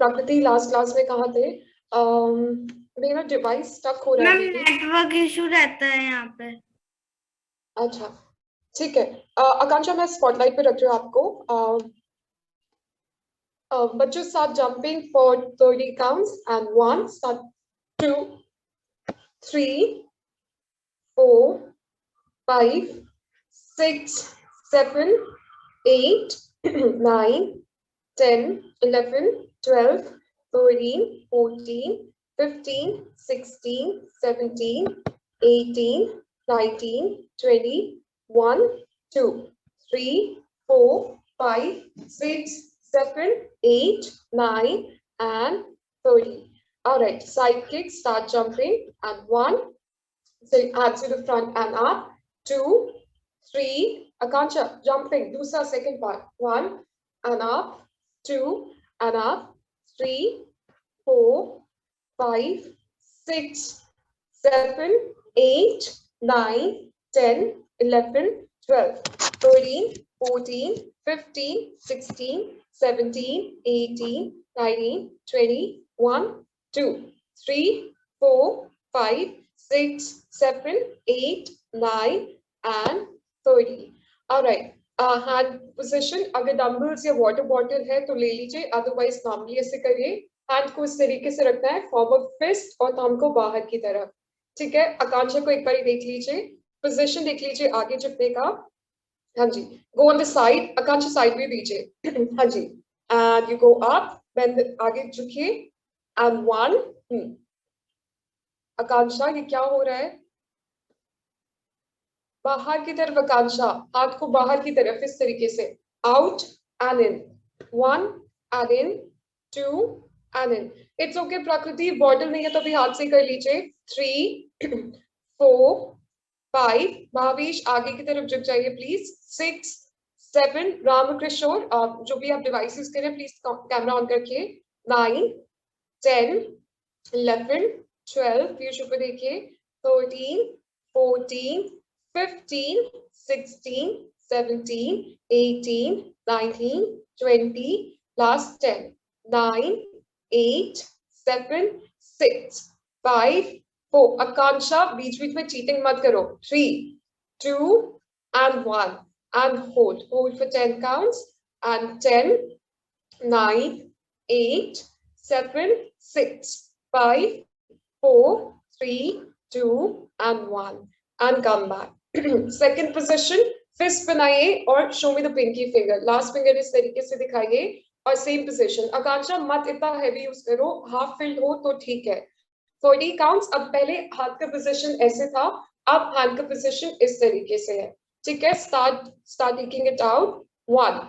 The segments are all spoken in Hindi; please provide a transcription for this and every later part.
प्रकृति लास्ट क्लास में कहाँ थे? मेरा डिवाइस स्टक हो रहा मैम है दीदी। नेटवर्क इशू रहता है यहाँ पे। अच्छा, ठीक है। आकांक्षा, मैं स्पॉटलाइट पे रख रही हूँ आपको। बच्चों start jumping for 30 counts and 1, start 2, 3, 4, 5, 6, 7, 8, 9, 10, 11, 12, 13, 14, 15, 16, 17, 18, 19, 20, 1, 2, 3, 4, 5, 6, 7, 8, 9, and 30. All right, side kick, start jumping, and 1, so add to the front and up, 2, 3, Akansha, jumping, do the second part, 1, and up, 2, and up, 3, 4, 5, 6, 7, 8, 9, 10, 11, 12, 13, 14, 15, 16, 17, 18, 19, 20, 1, 2, 3, 4, 5, 6, 7, 8, 9, and 30. All right. Hand position, अगर डंबल्स या वाटर बॉटल है तो ले लीजिए, अदरवाइज नॉर्मली ऐसे करिए। हैंड को इस तरीके से रखना है, फॉरवर्ड फिस्ट और थंब को बाहर की तरफ। ठीक है, आकांक्षा को एक बार देख लीजिए, पोजीशन देख लीजिए आगे झुकने का। हाँ जी, go on the side, Akanksha side में दीजिए। हाँ जी, and you go up, bend आगे झुकिए, एंड 1। आकांक्षा, ये क्या हो रहा है? बाहर की तरफ आकांक्षा, हाथ को बाहर की तरफ इस तरीके से, out and in, 1 and in, 2 and in. It's okay प्रकृति, बॉटल नहीं है तो भी हाथ से कर लीजिए। 3, 4, 5, भावेश आगे की तरफ झुक जाइए प्लीज। 6, 7, रामकृष्ण, जो भी आप डिवाइसेस करें प्लीज कैमरा ऑन करके। 9, 10, 11, 12, पीयूष ऊपर देखिए। 13, 14, 15, 16, 17, 18, 19, 20, last 10, 9, 8, 7, 6, 5, 4, आकांक्षा बीच बीच में चीटिंग मत करो। 3, 2 and 1, and hold for 10 counts, and 10, 9, 8, 7, 6, 5, 4, 3, 2, and 1, and come back. Second position, fist बनाइए और show me the pinky finger. Last finger इस तरीके से दिखाइए और same position. आकांक्षा मत इतना heavy यूज करो, half filled हो तो ठीक है। 40 counts। अब पहले हाथ का position ऐसे था, अब hand का position इस तरीके से है। ठीक है, start taking it out. 1,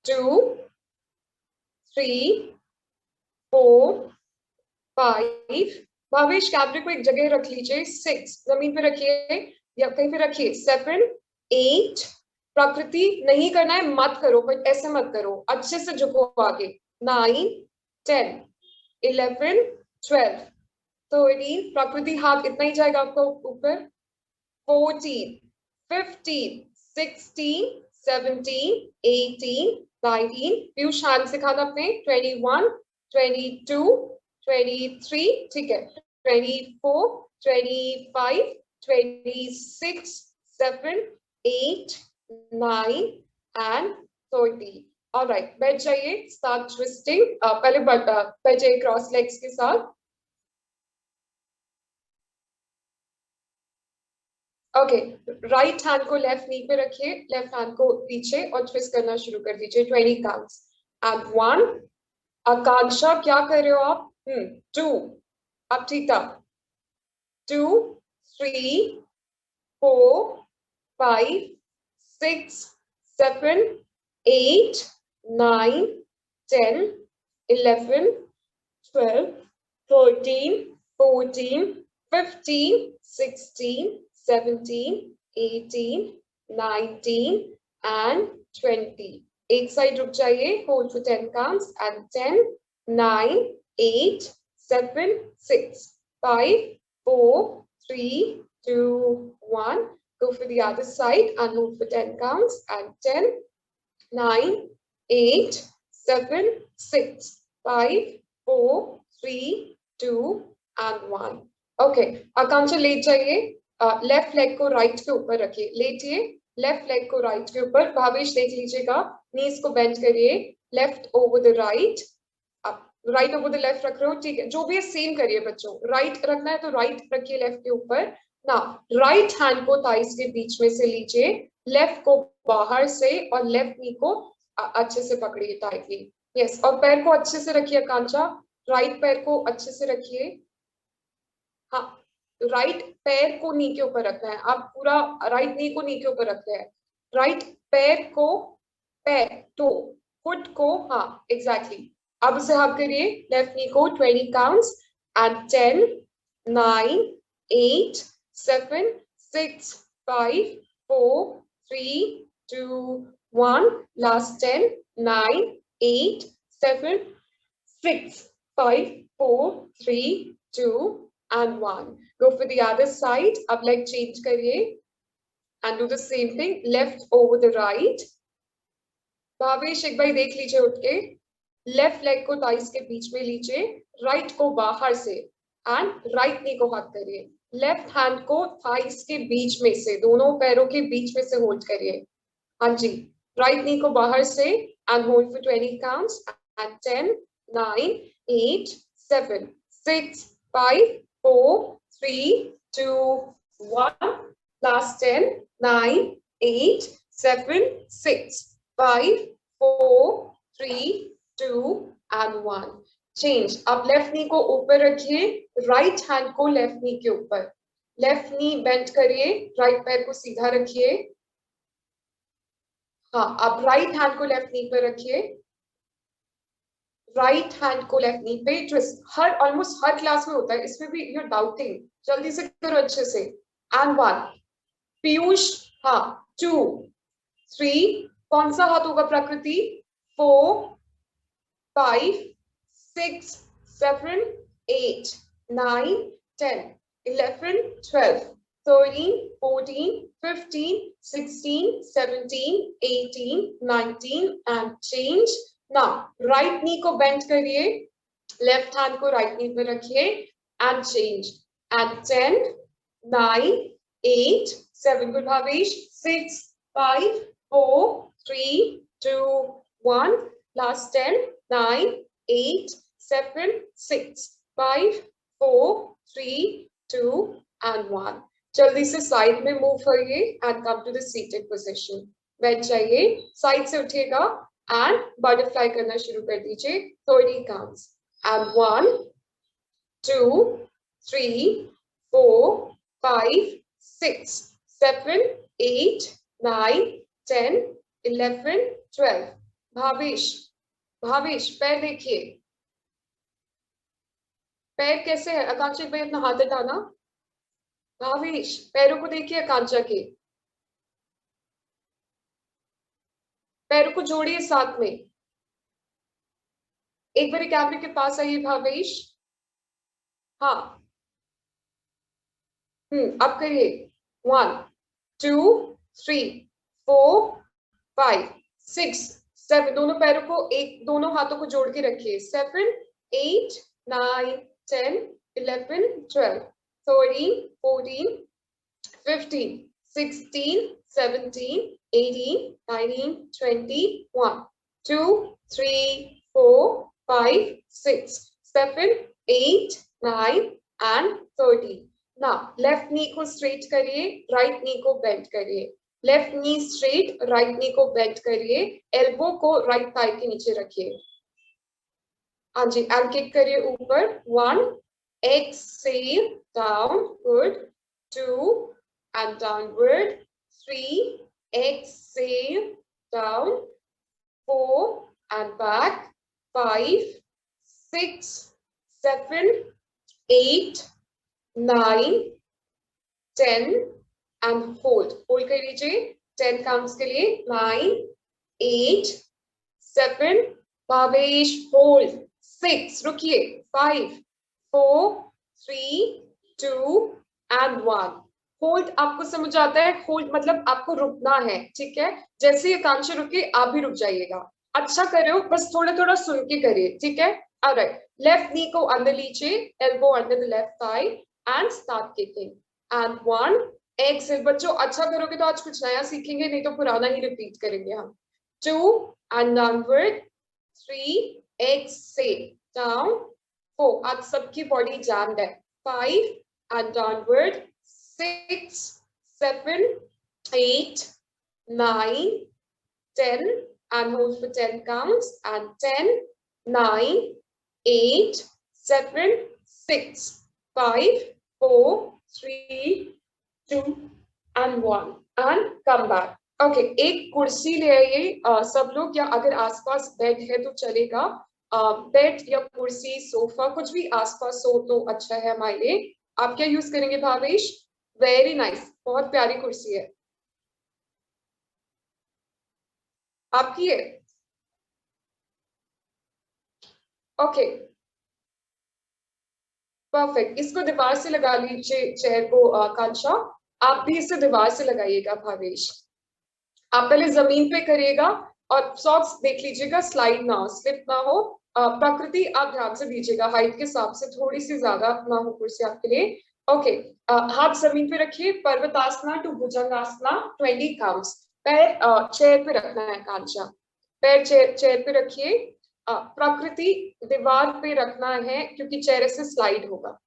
2, 3, 4, 5, Bhavesh कैमरे को एक जगह रख लीजिए। 6, जमीन पे रखिए या कहीं पे रखिए। 7, 8, प्रकृति नहीं करना है मत करो, बट ऐसे मत करो, अच्छे से झुको आगे। 9, 10, 11, 12, 13, प्रकृति हाथ इतना ही जाएगा आपका ऊपर। 14, 15, 16, 17, 18, 19, पीयूष हाथ सिखाना अपने। 21, 22, 23, ठीक है। 24, 25, 26, 7, 8, 9, and 30. All right, बैठ जाइए, start twisting। पहले बैठ जाइए क्रॉस लेग्स के साथ। ओके, राइट हैंड को लेफ्ट नी पे रखिए, लेफ्ट हैंड को पीछे और ट्विस्ट करना शुरू कर दीजिए। 20 काउंट्स, एंड 1। आकांक्षा क्या कर रहे हो आप? 2, अब ठीक था। 2, 3, 4, 5, 6, 7, 8, 9, 10, 11, 12, 13, 14, 15, 16, 17, 18, 19, and 20. एक साइड रुक जाइए, hold for 10 counts, and 10, 9, 8, 7, 6, 5, 4, 3, 2, 1. Go for the other side and hold for 10 counts, and 10, 9, 8, 7, 6, 5 4 3 2 and 1। Okay, Akanksha late जाइए, लेफ्ट लेग को राइट के ऊपर रखिए, लेटिए, लेफ्ट लेग को राइट के ऊपर। भावेश देख लीजिएगा, नीज को बेंड करिए, लेफ्ट ओवर द राइट, आप राइट ओवर द लेफ्ट रख रहे हो, ठीक है, जो भी है सेम करिए बच्चों, राइट रखना है तो राइट रखिए लेफ्ट के ऊपर ना। राइट हैंड को थाइस के बीच में से लीजिए, लेफ्ट को बाहर से और लेफ्ट नी को अच्छे से पकड़िए टाइटली। यस, और पैर को अच्छे से रखिए आकांक्षा, राइट पैर को अच्छे से रखिए। हाँ, राइट पैर को नी के ऊपर रखना है, आप पूरा राइट नी को नी के ऊपर रखते हैं, राइट पैर को, पैर टो फुट को, हाँ एग्जैक्टली। अब उसे हग करिए, लेफ्ट नी को 20 counts and 10 9 8 7 6 5 4 3 2 1, last 10 9 8 7 6 5 4 3 2 and 1। Go for the other side, अब leg change करिए and do the same thing, left over the right। Bhavesh एक बार देख लीजिए उठ के, लेफ्ट लेग को थाइस के बीच में लीजिए, राइट को बाहर से एंड राइट नी को हक करिए, लेफ्ट हैंड को थाइस के बीच में से, दोनों पैरों के बीच में से होल्ड करिए। हाँ जी, राइट नी को बाहर से and hold for 20 counts and 10 9 8 7 6 5 4 3 2 1, last 10 9 8 7 6 5 4 3 2 and 1। Change, आप लेफ्ट नी को ऊपर रखिए, राइट हैंड को लेफ्ट नी के ऊपर, लेफ्ट नी बेंड करिए, राइट पैर को सीधा रखिए। हाँ, आप राइट हैंड को लेफ्ट नी पे रखिए, राइट हैंड को लेफ्ट नी पे। ट्विस्ट हर ऑलमोस्ट हर क्लास में होता है, इसमें भी यू आर डाउटिंग, जल्दी से करो अच्छे से। एंड 1, पीयूष, हाँ 2 3, कौन सा हाथ होगा प्रकृति, 4 5 6 7 8 9 10 11 12 13 14 15 16 17 18 19 and change। now right knee को bend करिए, left hand को right knee पे रखिए and change and 10 9 8 7, good Bhavesh, 6 5 4 3 2 1, last 10 9 8 7 6 5 4 3 2 and 1। जल्दी से साइड में मूव करिए and come to the seated position, बैठ जाइए, साइड से उठिएगा एंड बटरफ्लाई करना शुरू कर दीजिए, 30 काउंट्स एंड 1 2 3 4 5 6 7 8 9 10 11 12। भावेश, भावेश पैर देखिए, पैर कैसे है, आकांक्षा भाई अपना हाथ हटाना, भावेश पैरों को देखिए, आकांक्षा के पैरों को जोड़िए साथ में, एक बार कैमरे के पास आइए भावेश। हाँ, अब करिए, 1 2 3 4 5 6 7, दोनों पैरों को एक, दोनों हाथों को जोड़ के रखिए, 7 8 9 10 11 12 13 14 15 16 17 18 19 20 1 2 3 4 5 6 7 8 9 and 30। now left knee को straight करिए, right knee को bend करिए, left knee straight, right knee को बेंड करिए, एल्बो को राइट थाई के नीचे रखिए। हाँ जी, एंड किक करिए ऊपर, 1 exhale down, good, 2 and downward, 3 exhale down, 4 and back, 5 6 7 8 9 10 and hold कर लीजिए 10 काउंट्स के लिए, 9 8 7, भावेश होल्ड, 6, रुकिए, 5 4 3 2 and 1। होल्ड आपको समझ आता है, होल्ड मतलब आपको रुकना है, ठीक है, जैसे ये आकांक्षा रुके आप भी रुक जाइएगा, अच्छा कर रहे हो, बस थोड़ा थोड़ा सुन के करिए, ठीक है। Alright, left knee को अंदर लीजिए, elbow under the left thigh and start kicking. And 1, exhale. बच्चों अच्छा करोगे तो आज कुछ नया सीखेंगे, नहीं तो पुराना ही रिपीट करेंगे हम. 2 and downward. 3, exhale down. 4, आज सबकी बॉडी jammed है. 5 and downward. 6, 7, 8, 9, 10 and hold for 10 counts. And 10, 9, 8, 7, 6, 5, 4, 3, 2 and 1 and come back. Okay, एक कुर्सी ले आइए सब लोग, या अगर आसपास बेड है तो चलेगा. बेड या कुर्सी, सोफा, कुछ भी आसपास हो तो अच्छा है हमारे लिए. आप क्या यूज करेंगे भावेश? वेरी नाइस, बहुत प्यारी कुर्सी है आपकी है. Okay perfect. इसको दीवार से लगा लीजिए चेयर को. कांशा आप भी इसे दीवार से लगाइएगा. भावेश आप पहले जमीन पे करिएगा और सॉक्स देख लीजिएगा, स्लाइड ना हो, स्लिप ना हो. प्रकृति आप ध्यान से दीजिएगा, हाइट के हिसाब से थोड़ी सी ज्यादा ना हो कुर्सी आपके लिए. ओके हाथ जमीन पे रखिए. पर्वतासना टू भुजंगासना 20 काउंट्स. पैर चेयर पे रखना है कांशा, पैर चेयर पे रखिए. प्रकृति दीवार पे रखना है क्योंकि चेहरे से स्लाइड होगा.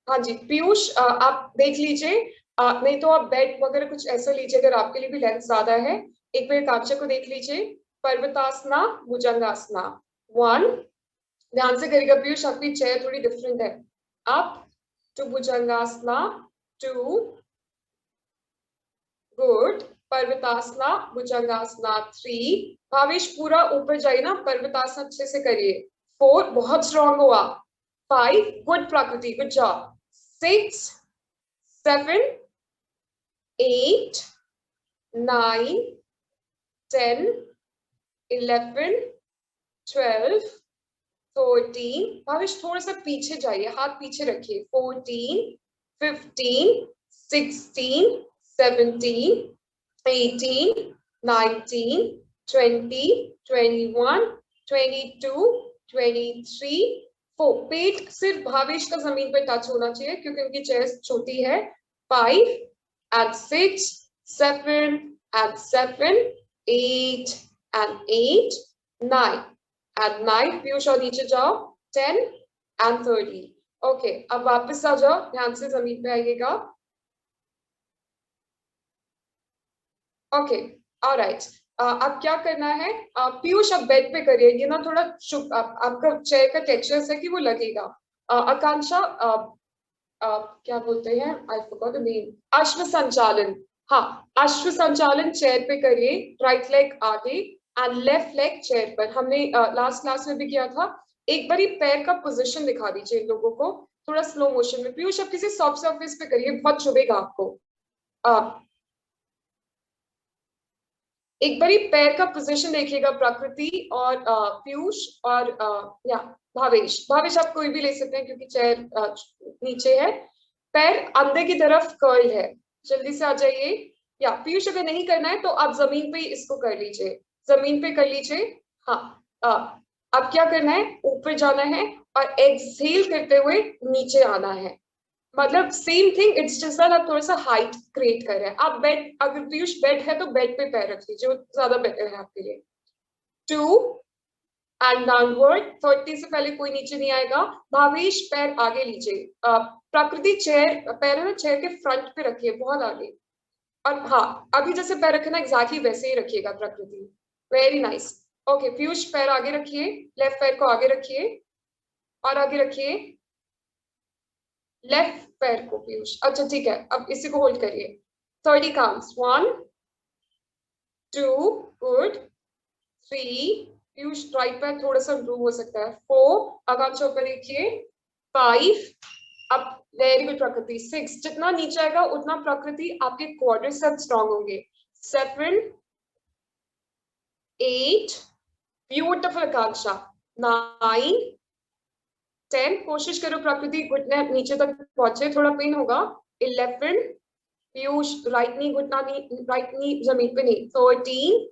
हाँ जी पीयूष आप देख लीजिए, नहीं तो आप बेड वगैरह कुछ ऐसा लीजिए अगर आपके लिए भी लेंथ ज्यादा है. एक बार कांशा को देख लीजिए. पर्वतासना भुजंगासना 1, ध्यान से करिएगा पीयूष, आपकी चेयर थोड़ी डिफरेंट है. Up to Bhujangasana 2, good. Parvatasana Bhujangasana 3. Bhavesh पूरा ऊपर जाइए ना, पर्वतासना अच्छे से करिए. 4, बहुत स्ट्रॉन्ग हुआ. 5, गुड प्रकृति, गुड जॉब. 6, 7, 8, 9, 10, 11, 12, 14. भावेश थोड़ा सा पीछे जाइए, हाथ पीछे रखिए. 14, 15, 16, 17, 18, 19, 20, 21, 22, 23, 4. पेट सिर्फ भावेश का जमीन पे टच होना चाहिए क्योंकि उनकी चेस्ट छोटी है. 5 and 6, 7 and 7, 8 and 8, 9 and 9. Piyush और नीचे जाओ. 10 and 30. ओके अब वापस आ जाओ, ध्यान से जमीन पे आइएगा. Okay alright. अब क्या करना है पीयूष, अब बेड पे करिए. ये ना थोड़ा आपका चेयर का टेक्सचर है कि वो लगेगा. आकांक्षा क्या बोलते हैं, आई फॉरगॉट द नेम. अश्व संचालन. हाँ अश्व संचालन चेयर पे करिए. राइट लेग आगे एंड लेफ्ट लेग चेयर पर. हमने लास्ट क्लास में भी किया था. एक बार पैर का पोजीशन दिखा दीजिए इन लोगों को थोड़ा स्लो मोशन में. पीयूष अब किसी सॉफ्ट सरफेस पे करिए, बहुत चुभेगा आपको. एक बारी पैर का पोजीशन देखिएगा प्रकृति और पीयूष और या भावेश. भावेश आप कोई भी ले सकते हैं क्योंकि चेयर नीचे है. पैर अंदर की तरफ कर्ल है, जल्दी से आ जाइए. या पीयूष अगर नहीं करना है तो आप जमीन पे इसको कर लीजिए, जमीन पे कर लीजिए. हाँ अब क्या करना है, ऊपर जाना है और एक्सहेल करते हुए नीचे आना है. मतलब सेम थिंग, इट्स जस्ट आप थोड़ा सा हाइट क्रिएट कर रहे हैं. आप बेड, अगर पीयूष बेड है तो बेड पे पैर रख लीजिए, वो ज्यादा बेटर है आपके लिए. 2 एंड डाउनवर्ड. 30 से पहले कोई नीचे नहीं आएगा. भावेश पैर आगे लीजिए. प्रकृति चेयर, पैर है ना चेयर के फ्रंट पे रखिए, बहुत आगे. और हाँ अभी जैसे पैर रखे ना एग्जैक्टली वैसे ही रखिएगा प्रकृति. Very nice. ओके पीयूष पैर आगे रखिए, लेफ्ट पैर को आगे रखिए और आगे रखिए लेफ्ट पैर को पीयूष. अच्छा ठीक है, अब इसी को होल्ड करिए. 30 काउंट्स. 1, 2, गुड. 3, पीयूष राइट पैर थोड़ा सा इम्प्रूव हो सकता है. 4, आकांक्षा ऊपर देखिए. 5, अब वेरी गुड प्रकृति. 6, जितना नीचे आएगा उतना प्रकृति आपके क्वाड्रिसेप्स स्ट्रॉन्ग होंगे. 7, 8, ब्यूटीफुल आकांक्षा. 9, 10, कोशिश करो प्रकृति घुटने नीचे तक पहुंचे, थोड़ा पेन होगा. 11, पीयूष राइट नी घुटना नहीं, राइट नी जमीन पे नहीं. 13,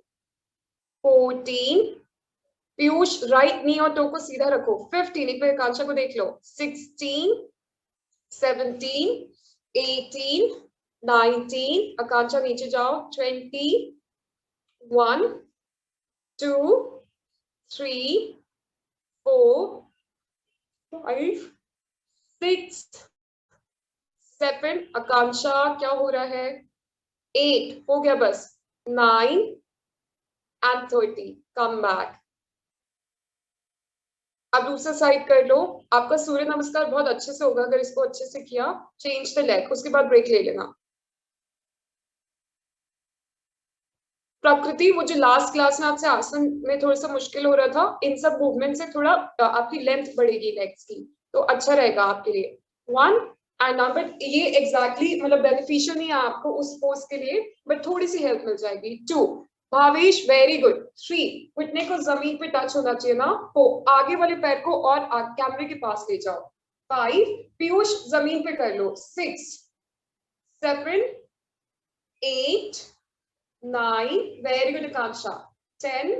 14, पीयूष राइट नी और टो को सीधा रखो, 15, एक बार आकांक्षा को देख लो, 16, 17, 18, 19, आकांक्षा नीचे जाओ, 20, 1, 2, 3, 4, 5, 6, 7, आकांक्षा क्या हो रहा है, 8 हो गया बस, 9 and 30, come back। अब दूसरा साइड कर लो, आपका सूर्य नमस्कार बहुत अच्छे से होगा अगर इसको अच्छे से किया। चेंज द लेग, उसके बाद ब्रेक ले लेना। प्रकृति, वो जो लास्ट क्लास में आपसे आसन में थोड़ा सा मुश्किल हो रहा था, इन सब मूवमेंट से थोड़ा आपकी लेंथ बढ़ेगी लेग्स की, तो अच्छा रहेगा आपके लिए। 1 एंड नंबर, ये एग्जैक्टली मतलब बेनिफिशियल नहीं है आपको उस पोज के लिए, बट थोड़ी सी हेल्प मिल जाएगी। 2, भावेश वेरी गुड। 3, घुटने को जमीन पे टच होना चाहिए ना, तो आगे वाले पैर को और कैमरे के पास ले जाओ। 5, पीयूष जमीन पे कर लो। 6, 7, 8, 9, वेरी गुड आकांक्षा। 10,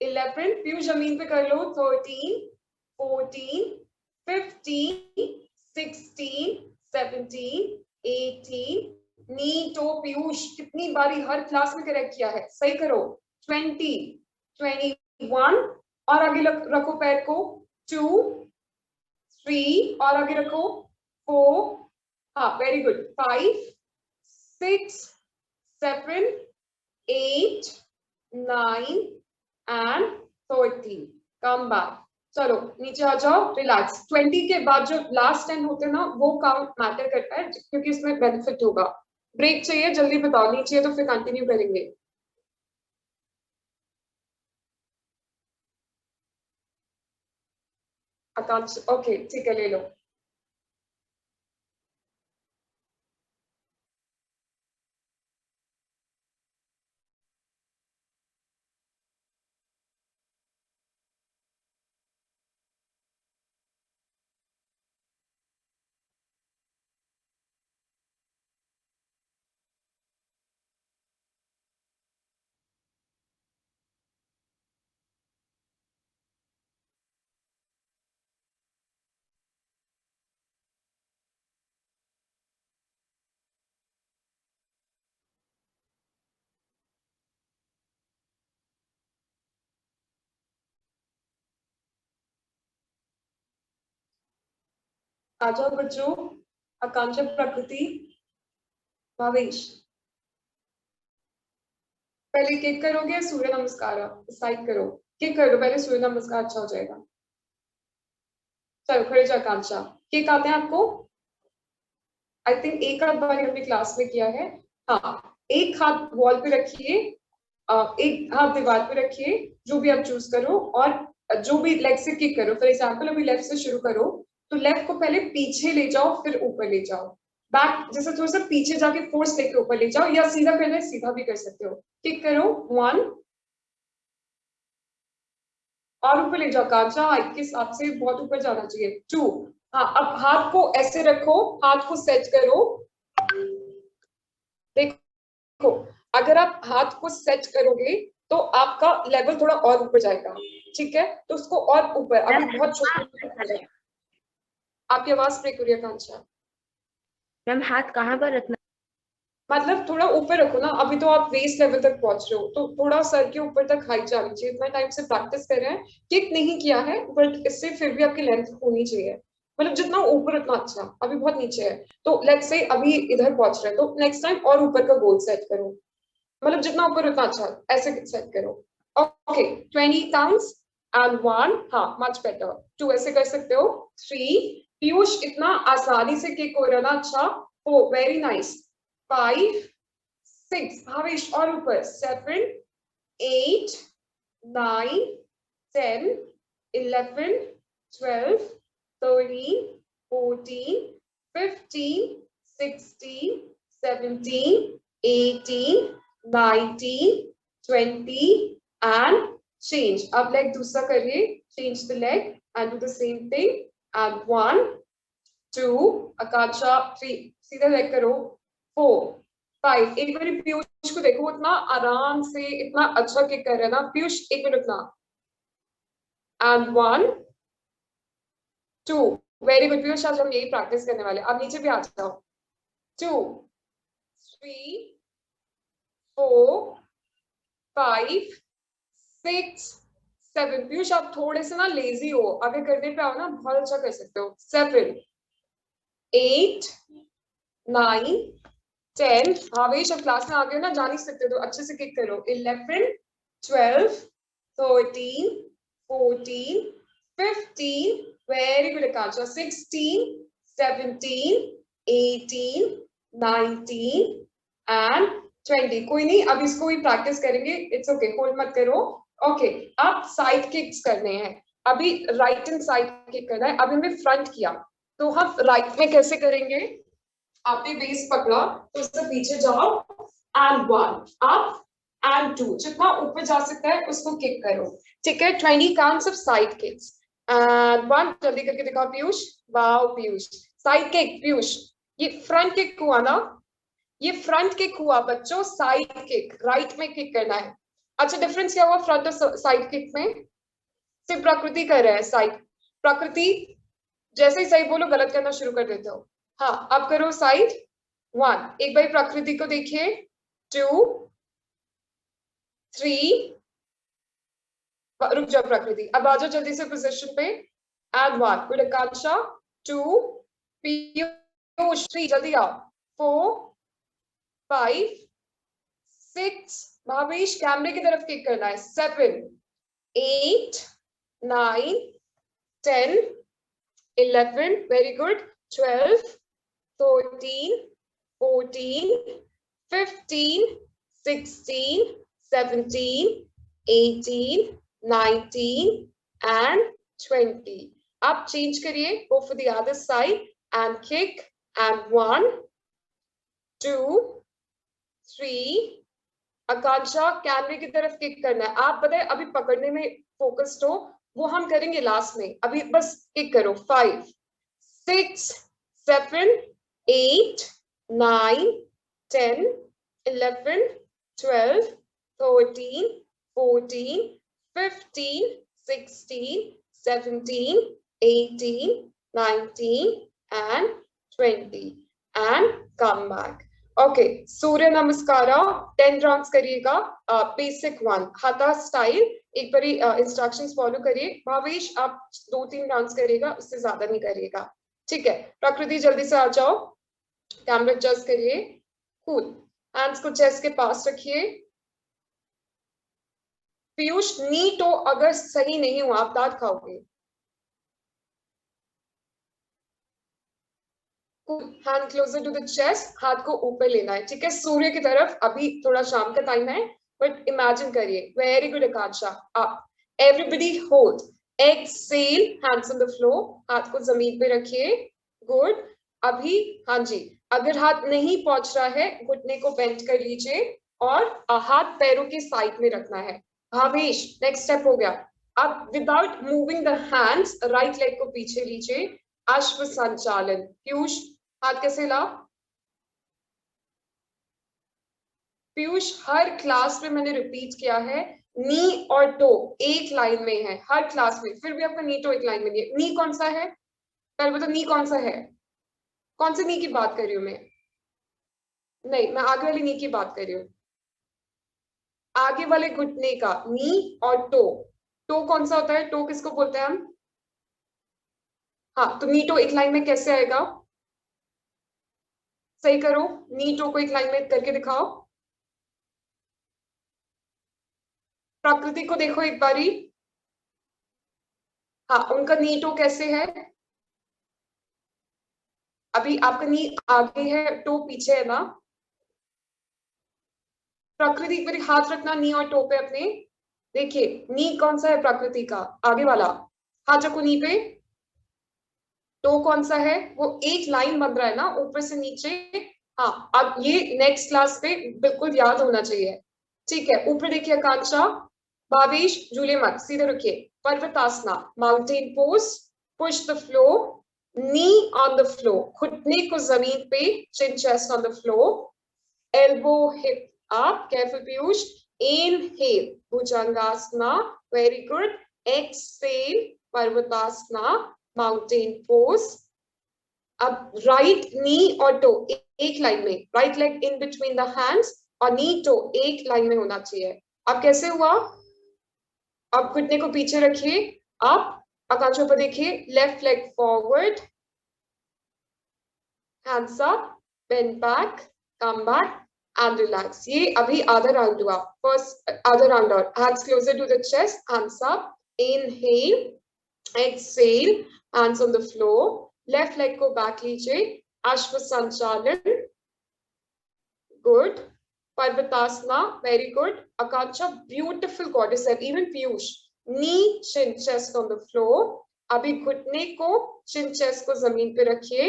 11, पीयूष जमीन पे कर लो। 13, 14, 15, 16, 17, 18, नी टो, पीयूष कितनी बारी हर क्लास में करेक्ट किया है, सही करो। 20, 21, और आगे रखो पैर को। 2, 3, और आगे रखो। 4, हाँ very good. 5, 6, 7, 8, 9 and 13, come back. चलो नीचे आ जाओ, रिलैक्स। 20 के बाद जो लास्ट 10 होते हैं ना, वो काउंट मैटर करता है क्योंकि इसमें बेनिफिट होगा। ब्रेक चाहिए जल्दी बताओ, नहीं चाहिए तो फिर कंटिन्यू करेंगे। आकांक्ष ओके ठीक है, ले लो। आ जाओ बच्चों, आकांक्षा, प्रकृति, भावेश। पहले किक करोगे, सूर्य नमस्कार डिसाइड करो। किक कर दो पहले, सूर्य नमस्कार अच्छा हो जाएगा। चलो खड़े जाओ आकांक्षा। किक आते हैं आपको? आई थिंक एक आध बार हमने क्लास में किया है। हाँ, एक हाथ वॉल पे रखिए, एक हाथ दीवार पे रखिए, जो भी आप चूज करो, और जो भी लेग से किक करो। फॉर एग्जाम्पल अभी लेफ्ट से शुरू करो, तो लेफ्ट को पहले पीछे ले जाओ, फिर ऊपर ले जाओ। बैक जैसे थोड़ा सा पीछे जाके फोर्स लेके ऊपर ले जाओ, या सीधा करना है सीधा भी कर सकते हो। किक करो। 1, और ऊपर ले जाओ कांचा, हाइट के हिसाब से बहुत ऊपर जाना चाहिए। 2, हाँ अब हाथ को ऐसे रखो, हाथ को सेट करो। देखो, अगर आप हाथ को सेट करोगे तो आपका लेवल थोड़ा और ऊपर जाएगा, ठीक है? तो उसको और ऊपर, अभी बहुत छोटे। आपकी आवाज ब्रेक हो रही है कांचा। मैम हाथ कहाँ पर रखना? मतलब थोड़ा ऊपर रखो ना, अभी तो आप वेस्ट लेवल तक पहुंच रहे हो, तो थोड़ा सर के ऊपर तक हाइट जानी चाहिए। इतना टाइम से प्रैक्टिस कर रहे हैं, किक नहीं किया है, बट इससे फिर भी आपकी लेंथ होनी चाहिए। मतलब जितना ऊपर उतना अच्छा, अभी बहुत नीचे है, तो लेट्स से अभी इधर पहुंच रहे हैं, तो नेक्स्ट टाइम और ऊपर का गोल सेट करो। मतलब जितना ऊपर उतना अच्छा, ऐसे सेट करो। ओके, 20 काउंट्स एंड 1, हाँ मच बेटर। 2 ऐसे कर सकते हो। 3, पीयूष इतना आसानी से किक हो रहा है ना, अच्छा। 4, वेरी नाइस। 5, 6, भावेश और ऊपर। 7, 8, 9, 10, 11, 12, 13, 14, 15, 16, 17, 18, 19, 20 and change. अब लेग दूसरा करिए, change the leg and do the same thing. And 1, 2, आकांक्षा 3, सीधा लेग करो। 4, 5, एक बार पीयूष को देखो, इतना आराम से इतना अच्छा किक कर रहा है ना पीयूष, एक मिनट ना। एंड 1 2, वेरी गुड पीयूष, आज हम यही प्रैक्टिस करने वाले। अब नीचे भी आ जाओ। 2 3 4 5 6 7, पीयूष आप थोड़े से ना लेजी हो, अगर करने पे आओ ना बहुत अच्छा कर सकते हो। 7 8 9 10, भावेश अब क्लास में आ गए हो ना, जा नहीं सकते तो अच्छे से किक करो। 11 12 13 14 15, वेरी गुड आकांक्षा। 16 17 18 19 एंड 20। कोई नहीं, अब इसको भी प्रैक्टिस करेंगे, इट्स ओके, होल्ड मत करो। ओके, अब साइड किक्स करने हैं। अभी राइट एंड साइड किक करना है। अभी हमने फ्रंट किया, तो हम राइट में कैसे करेंगे? आपने बेस पकड़ा तो उससे पीछे जाओ एंड 1 अप एंड 2, जितना ऊपर जा सकता है उसको किक करो। ठीक है, 20 counts of side kicks and 1, जल्दी करके दिखाओ Piyush. Wow Piyush, side kick Piyush, ये फ्रंट किक हुआ ना, ये फ्रंट किक हुआ बच्चों। साइड किक राइट में किक करना है। अच्छा, डिफरेंस क्या हुआ फ्रंट और साइड किक में? सिर्फ प्रकृति कर रहा है साइड। प्रकृति जैसे ही सही बोलो गलत करना शुरू कर देते हो। हाँ, अब करो साइड 1, एक बार प्रकृति को देखिए। 2 3, रुक जाओ प्रकृति, अब आ जाओ जल्दी से पोजीशन पे। एंड 1, गुड आकांक्षा। 2 पीयूष 3, जल्दी आओ। 4 5 6, भावेश कैमरे की तरफ किक करना है। 7 8 9 10 11, वेरी गुड। 12 13 14 15 16 17 18 19 and 20. अब चेंज करिए, go for the other side and kick and 1 2 3। आकांक्षा कैमरे की तरफ किक करना है। आप बताए अभी पकड़ने में फोकस्ड हो, वो हम करेंगे लास्ट में, अभी बस किक करो। 5 6 7 8 9 10 11 12 13 14 15 16 17 18 19 and 20 and come back. Okay, Surya Namaskara 10 rounds करिएगा। बेसिक 1 हाथा स्टाइल, एक बार इंस्ट्रक्शंस फॉलो करिए। भावेश आप 2-3 राउंड्स करिएगा, उससे ज्यादा नहीं करिएगा। ठीक है, प्रकृति जल्दी से आ जाओ, कैमरा एडजस्ट करिए। कूल, हैंड्स को चेस्ट के पास रखिए। पीयूष नी तो अगर सही नहीं हुआ आप दांत खाओगे। Hand closer to the chest, हाथ को ऊपर लेना है। ठीक है, सूर्य की तरफ। अभी थोड़ा शाम का टाइम है, बट इमेजिन करिए। Very good Akanksha. Up, everybody hold, exhale, hands on the floor, हाथ को जमीन पे रखिए। गुड। अभी हाँ जी, अगर हाथ नहीं पहुंच रहा है घुटने को बेंड कर लीजिए और हाथ पैरों के साइड में रखना है। भावेश नेक्स्ट स्टेप हो गया। अब without moving the hands right leg को पीछे लीजिए, अश्व संचालन। पीयूष हाथ कैसे लाओ? पीयूष हर क्लास में मैंने रिपीट किया है, नी और टो एक लाइन में है हर क्लास में, फिर भी आपका नी टो एक लाइन में नहीं है। नी कौन सा है पहले बताओ, नी कौन सा है? कौन से नी की बात कर रही हूँ मैं? नहीं, मैं आगे वाली नी की बात कर रही हूँ, आगे वाले घुटने का नी और टो। टो कौन सा होता है? टो किसको बोलते हैं हम? हाँ, तो नी टो एक लाइन में कैसे आएगा? सही करो, नी टो को एक लाइन में करके दिखाओ। प्रकृति को देखो एक बारी। हाँ, उनका नी टो कैसे है? अभी आपका नी आगे है, टो पीछे है ना। प्रकृति एक बारी हाथ रखना नी और टो पे अपने। देखिए नी कौन सा है प्रकृति का? आगे वाला हाथ रखो नी पे। टो कौन सा है? वो एक लाइन बन रहा है ना ऊपर से नीचे। हाँ, अब ये नेक्स्ट क्लास पे बिल्कुल याद होना चाहिए। ठीक है, ऊपर देखिए आकांक्षा। भावेश झूले मत, सीधे रुकिए। Parvatasana, mountain pose, push the floor, knee on the floor, घुटने को जमीन पे, chin chest on the floor, elbow hip up. Careful, Piyush. Inhale, Bhujangasana. Very good. Exhale, Parvatasana, mountain pose. अब राइट नी और टो एक लाइन में, right leg in between the hands और नी टो एक लाइन में होना चाहिए. अब कैसे हुआ? अब घुटने को पीछे रखिए, आप आकांक्षा पर देखिए, left leg forward, hands up, bend back, come back and relax. ये अभी आधा राउंड हुआ. फर्स्ट आधा राउंड और hands closer to the chest, hands up, inhale, exhale, hands on the floor. Left leg को बैक लीजिए, अश्व संचालन, good. Parvatasana, very good. Akanksha, beautiful goddess. Even Piyush, knee, chin, chest on the floor. अभी घुटने को, chin, chest को जमीन पे रखिए.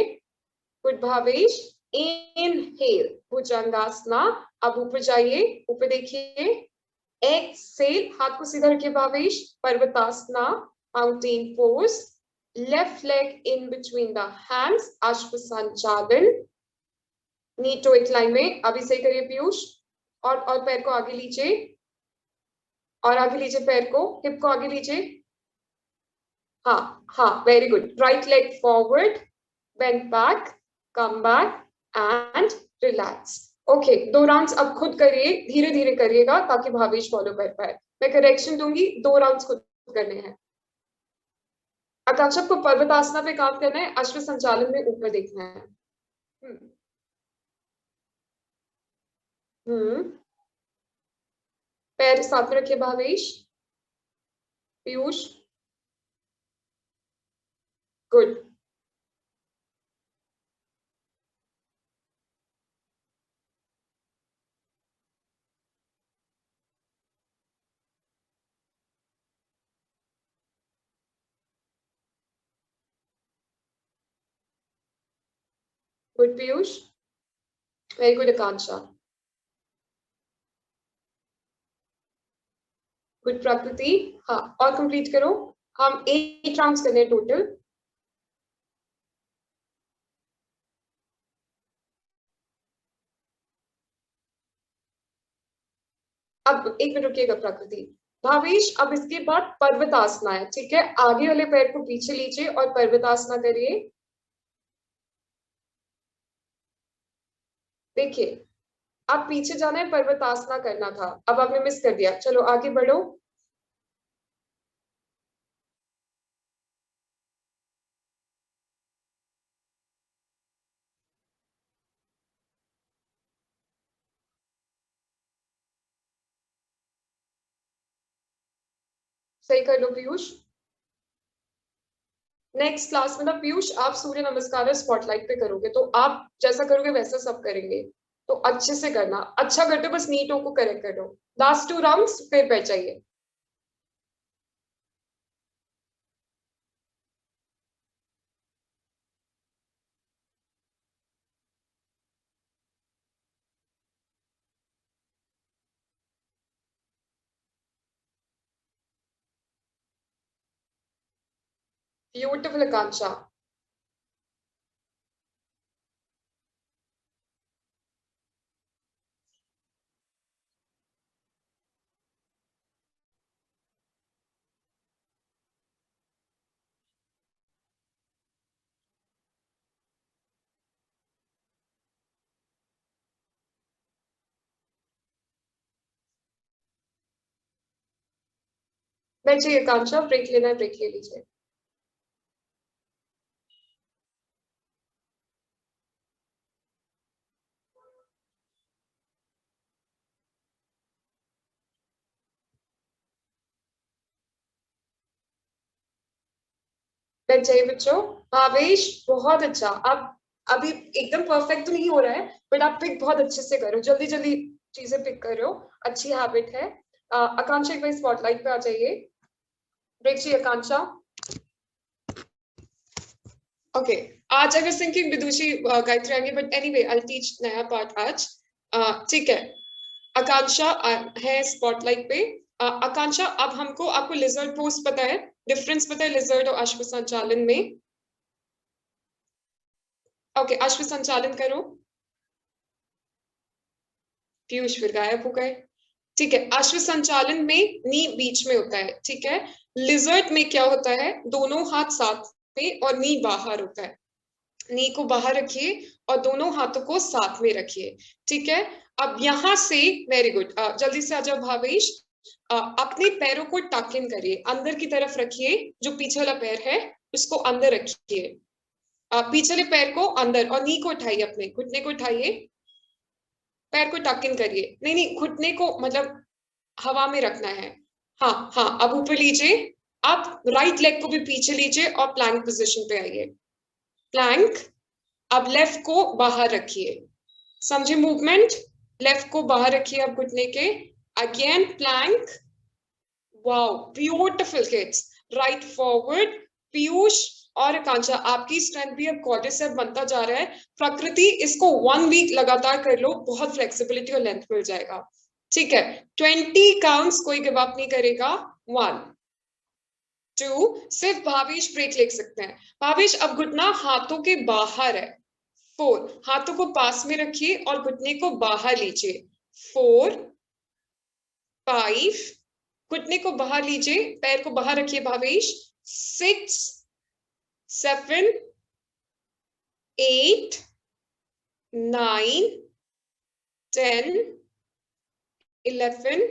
Good भावेश. Inhale, Bhujangasana. अब ऊपर जाइए, ऊपर देखिए. Exhale, हाथ को सीधा रखिए Bhavesh. Parvatasana, mountain pose. Left leg in between the hands, Ashwa Sanchalan. Knee toe एक लाइन में. अभी सही करिए पीयूष. और पैर को आगे लीजिए, और आगे लीजिए पैर को, हिप को आगे लीजिए. हाँ हाँ, very good. Right leg forward, bend back, come back and relax. Okay, 2 rounds अब खुद करिए, धीरे धीरे करिएगा ताकि भावेश फॉलो कर पाए. मैं करेक्शन दूंगी, 2 राउंड्स खुद करने हैं. आकांक्षा को पर्वतासना पे काम करना है, अश्व संचालन में ऊपर देखना है. पैर साथ में रखिए Bhavesh. Piyush, good. Good Piyush, very good Akanksha. Good Prakriti. हाँ, और कंप्लीट करो. हम 8 राउंड्स करने हैं टोटल. अब 1 मिनट रुकिएगा प्रकृति. भावेश, अब इसके बाद पर्वतासना है, ठीक है? आगे वाले पैर को पीछे लीजिए और पर्वतासना करिए. देखिए, आप पीछे जाना है, पर्वतासना करना था, अब आपने मिस कर दिया. चलो आगे बढ़ो. सही कर लो पीयूष. नेक्स्ट क्लास में ना पीयूष, आप सूर्य नमस्कार स्पॉटलाइट पे करोगे, तो आप जैसा करोगे वैसा सब करेंगे. तो अच्छे से करना. अच्छा करते हो, बस नीटों को करेक्ट कर दो. लास्ट 2 राउंड्स फिर बैठ जाइए. ब्यूटिफुल आकांक्षा. बैठिए आकांक्षा, ब्रेक लेना है, ब्रेक ले लीजिए. बैठ जाइए बच्चों. भावेश, बहुत अच्छा. अब अभी एकदम परफेक्ट तो नहीं हो रहा है, बट आप पिक बहुत अच्छे से करो, जल्दी जल्दी चीजें पिक कर रहे हो, अच्छी हैबिट है. आकांक्षा एक बार स्पॉटलाइट पे आ जाइए. ब्रेक चाहिए आकांक्षा. ओके, आज आई वाज थिंकिंग विदुषी गायत्री आएंगे, but anyway I will teach नया पार्ट आज. ठीक है, आकांक्षा है स्पॉटलाइट पे. आकांक्षा, अब हमको, आपको लिजर्ड पोज पता है, डिफरेंस पता है लिजर्ड और अश्व संचालन में? ओके, अश्व संचालन करो. पीयूष फिर गायब हो गए। ठीक है, अश्व संचालन में नी बीच में होता है। ठीक है, लिजर्ड में क्या होता है, दोनों हाथ साथ में और नी बाहर होता है। नी को बाहर रखिए और दोनों हाथों को साथ में रखिए। ठीक है, अब यहां से वेरी गुड, जल्दी से आ जाओ भावेश। अपने पैरों को टक इन करिए, अंदर की तरफ रखिए, जो पीछे वाला पैर है उसको अंदर रखिए, पिछले पैर को अंदर, और नी को उठाइए, अपने घुटने को उठाइए, पैर को टक इन करिए, नहीं नहीं घुटने को मतलब हवा में रखना है। हाँ हाँ, अब ऊपर लीजिए, आप राइट लेग को भी पीछे लीजिए और प्लैंक पोजीशन पे आइए, प्लैंक। अब लेफ्ट को बाहर रखिए, समझे मूवमेंट, लेफ्ट को बाहर रखिए अब घुटने के, again plank, wow beautiful kids, right forward. Piyush और आकांक्षा, आपकी स्ट्रेंथ भी अब क्वाड्रिसेप बनता जा रहा है, प्रकृति इसको 1 वीक लगातार कर लो, बहुत फ्लेक्सिबिलिटी और लेंथ मिल जाएगा। ठीक है, 20 काउंट्स, कोई गिव अप नहीं करेगा। 1 2, सिर्फ भावेश ब्रेक लिख सकते हैं। भावेश अब घुटना हाथों के बाहर है। 4, हाथों को पास में रखिए और घुटने को बाहर लीजिए। 4 5, घुटने को बाहर लीजिए, पैर को बाहर रखिए भावेश। 6 7 8 9 10 11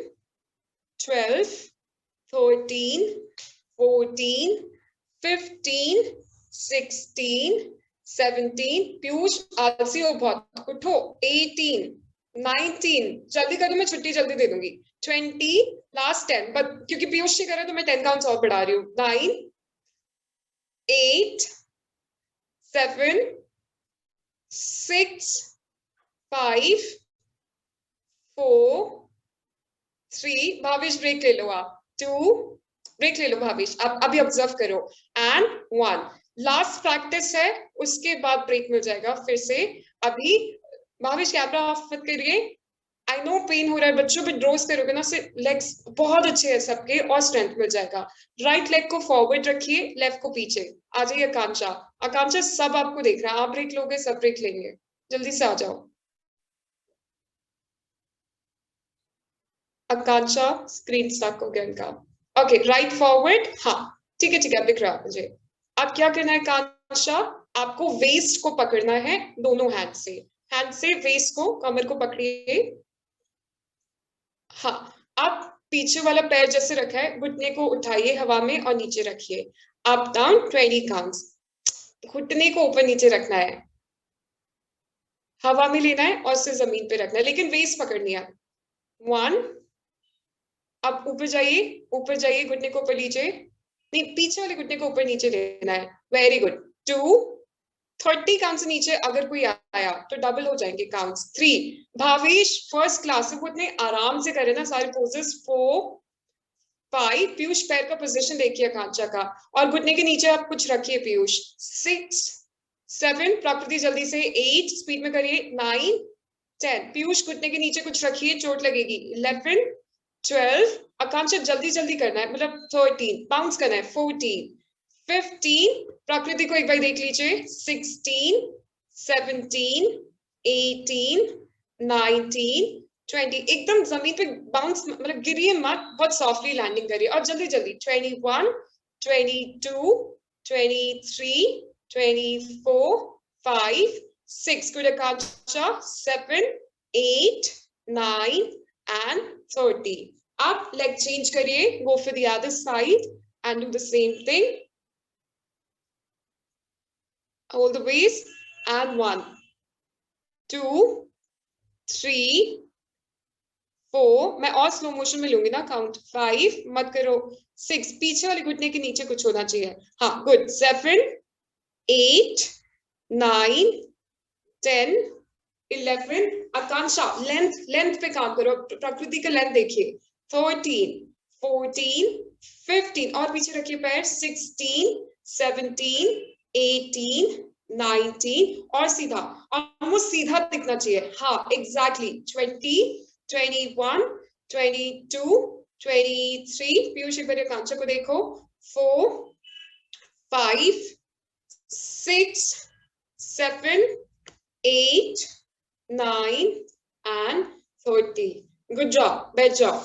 12 13 14 15 16 17, पीयूष आलसी हो बहुत, उठो। 18 19, जल्दी करो, मैं छुट्टी जल्दी दे दूंगी। 20, लास्ट 10, बट क्योंकि पीयूष से करे तो मैं 10 काउंट्स और बढ़ा रही हूँ। 9 8 7 6 5 4 3, भावेश ब्रेक ले लो आप। 2, ब्रेक ले लो भावेश, आप अभी ऑब्जर्व करो, एंड 1, लास्ट प्रैक्टिस है, उसके बाद ब्रेक मिल जाएगा फिर से। अभी भावेश कैमरा ऑफ मत करिए, आई नो पेन हो रहा है बच्चों, बट रोज करोगे ना, सिर्फ लेग्स बहुत अच्छे हैं सबके और स्ट्रेंथ मिल जाएगा। राइट लेग को फॉरवर्ड रखिए, लेफ्ट को पीछे। आ जाइए आकांक्षा, आकांक्षा सब आपको देख रहा है, आप ब्रेक लोगे सब ब्रेक लेंगे, जल्दी से आ जाओ। आकांक्षा स्क्रीन स्टक हो गया इनका। ओके, राइट फॉरवर्ड, हाँ ठीक है दिख रहा है मुझे। अब क्या करना है आकांक्षा, आपको वेस्ट को पकड़ना है दोनों हैंड से वेस्ट को, कमर को पकड़िए। हाँ, आप पीछे वाला पैर जैसे रखा है, घुटने को उठाइए हवा में और नीचे रखिए, अप डाउन 20 काउंट्स, घुटने को ऊपर नीचे रखना है, हवा में लेना है और सिर जमीन पे रखना है, लेकिन वेस्ट पकड़नी है। 1, अब ऊपर जाइए, घुटने को ऊपर लीजिए, नहीं पीछे वाले घुटने को ऊपर नीचे लेना है, वेरी गुड। 2, 30 काउंट्स नीचे अगर कोई आया तो डबल हो जाएंगे काउंट्स। 3, भावेश फर्स्ट क्लास वो इतने आराम से करे ना सारे पोजेस। 4 5, पीयूष पैर का पोजीशन देखिए आकांक्षा का, और घुटने के नीचे आप कुछ रखिए पीयूष। 6 7, प्रकृति जल्दी से 8, स्पीड में करिए। 9 10, पीयूष घुटने के नीचे कुछ रखिए, चोट लगेगी। 11 12, आकांक्षा जल्दी जल्दी करना है, मतलब 13, बाउंस करना है। 14 15, प्रकृति को एक बार देख लीजिए। 16 17 18 19 20, एकदम जमीन पे बाउंस, मतलब गिरिए मत, बहुत सॉफ्टली लैंडिंग करिए और जल्दी जल्दी। 21 22 23 24 5 6, गुड आकांक्षा। 7 8 9 and 30, आप लेग चेंज करिए, go for the other side and do the same thing, hold the waist, and 1 2 3 4, मैं और स्लो मोशन में लूंगी ना काउंट। 5, मत करो। 6, पीछे वाले घुटने के नीचे कुछ होना चाहिए, हाँ गुड। 7 8 9 10 11, आकांक्षा लेंथ पे काम करो, प्रकृति का लेंथ देखिए। 13 14 15, और पीछे रखिए पैर। 16 17 18 19, और सीधा, ऑलमोस्ट सीधा दिखना चाहिए, हाँ एग्जैक्टली। 20 21 22 23, पीयूष एक बार आकांक्षा को देखो। 4 5 6 7 8 9 and 30. गुड जॉब, बैठ जाओ,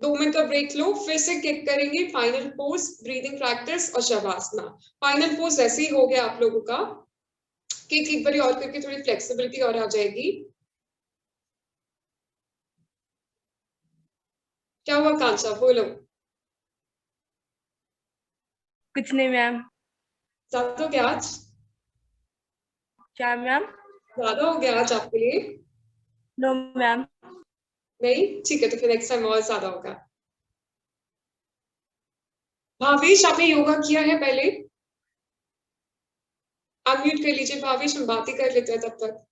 2 मिनट का ब्रेक लो, फिर से किक करेंगे फाइनल पोज, ब्रीदिंग प्रैक्टिस और शवासना। फाइनल पोज ऐसे ही हो गया आप लोगों का, किक एक बार और करके थोड़ी फ्लेक्सिबिलिटी और आ जाएगी। क्या हुआ कांचा, बोलो। कुछ नहीं मैम। ज्यादा हो गया आज, क्या मैम? ज्यादा हो गया आज आपके लिए? No ma'am. नहीं, ठीक है, तो फिर नेक्स्ट टाइम और ज्यादा होगा। भावेश, आपने योगा किया है पहले? अनम्यूट कर लीजिए भावेश, हम बात ही कर लेते हैं तब तक।